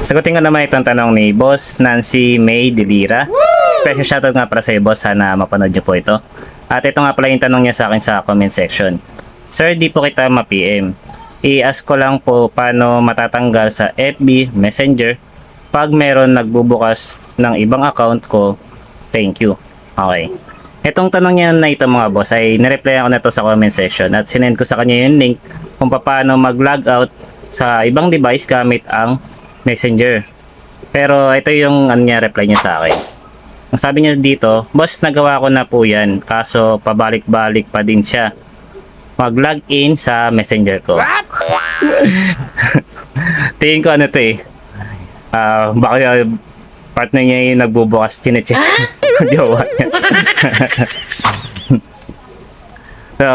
Sagutin ko naman itong tanong ni Boss Nancy May Delira. Special shoutout nga para sa iyo, boss. Sana mapanood niyo po ito. At ito nga pala yung tanong niya sa akin sa comment section. Sir, di po kita ma-PM. I-ask ko lang po paano matatanggal sa FB Messenger pag meron nagbubukas ng ibang account ko. Thank you. Okay. Itong tanong niya na ito mga boss ay nireply ako na ito sa comment section at sinend ko sa kanya yung link kung paano mag-log out sa ibang device gamit ang Messenger. Pero ito yung reply niya sa akin. Ang sabi niya dito, boss, nagawa ko na po yan kaso pabalik-balik pa din siya mag-log in sa Messenger ko. Tingin ko ano to eh. Baka partner niya yung nagbubukas, chinecheck jowa niya. So,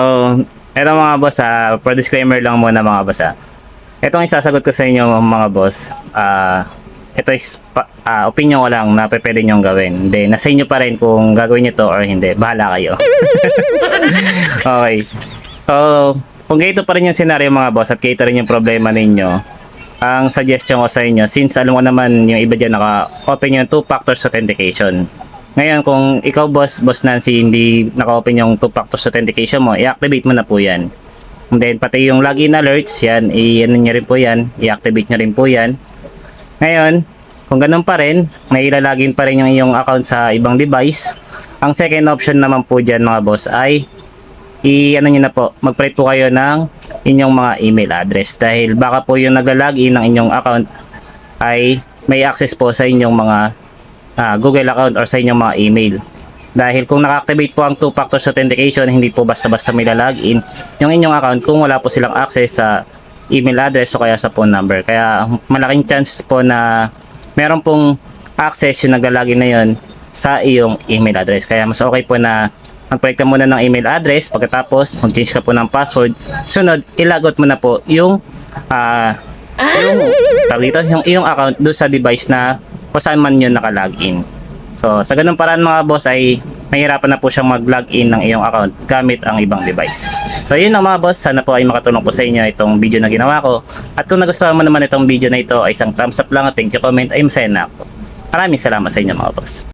eto mga boss, for disclaimer lang muna mga boss. Etong isasagot ko sa inyo mga boss, ito is opinion ko lang na pwede nyong gawin. Hindi, nasa inyo pa rin kung gagawin nyo to or hindi. Bahala kayo. Okay. So, kung ganito pa rin yung scenario mga boss at ganito rin yung problema ninyo, ang suggestion ko sa inyo, since alam mo naman yung iba dyan naka-open yung 2-factor authentication. Ngayon, kung ikaw boss Nancy, hindi naka-open yung 2-factor authentication mo, i-activate mo na po yan. And then, pati yung login alerts, yan, i-ano nyo rin po yan, i-activate nyo rin po yan. Ngayon, kung ganun pa rin, may ilalagin pa rin yung iyong account sa ibang device. Ang second option naman po dyan mga boss ay, i-ano nyo na po, mag-create po kayo ng inyong mga email address. Dahil baka po yung naglalagin ng inyong account ay may access po sa inyong mga Google account or sa inyong mga email. Dahil kung naka-activate po ang 2-factor authentication, hindi po basta-basta may lalagin yung inyong account kung wala po silang access sa email address o kaya sa phone number. Kaya malaking chance po na meron pong access yung naglalagin na yun sa iyong email address. Kaya mas okay po na mag-connect ka muna ng email address, pagkatapos mag-change ka po ng password. Sunod, ilagot mo na po yung yung iyong account doon sa device na kung saan man yun nakalagin. So, sa ganung paraan mga boss ay mahirapan na po siyang mag-login ng iyong account gamit ang ibang device. So, yun ang mga boss. Sana po ay makatulong po sa inyo itong video na ginawa ko. At kung nagustuhan mo naman itong video na ito ay isang thumbs up lang at thank you comment ay masaya na ako. Maraming salamat sa inyo mga boss.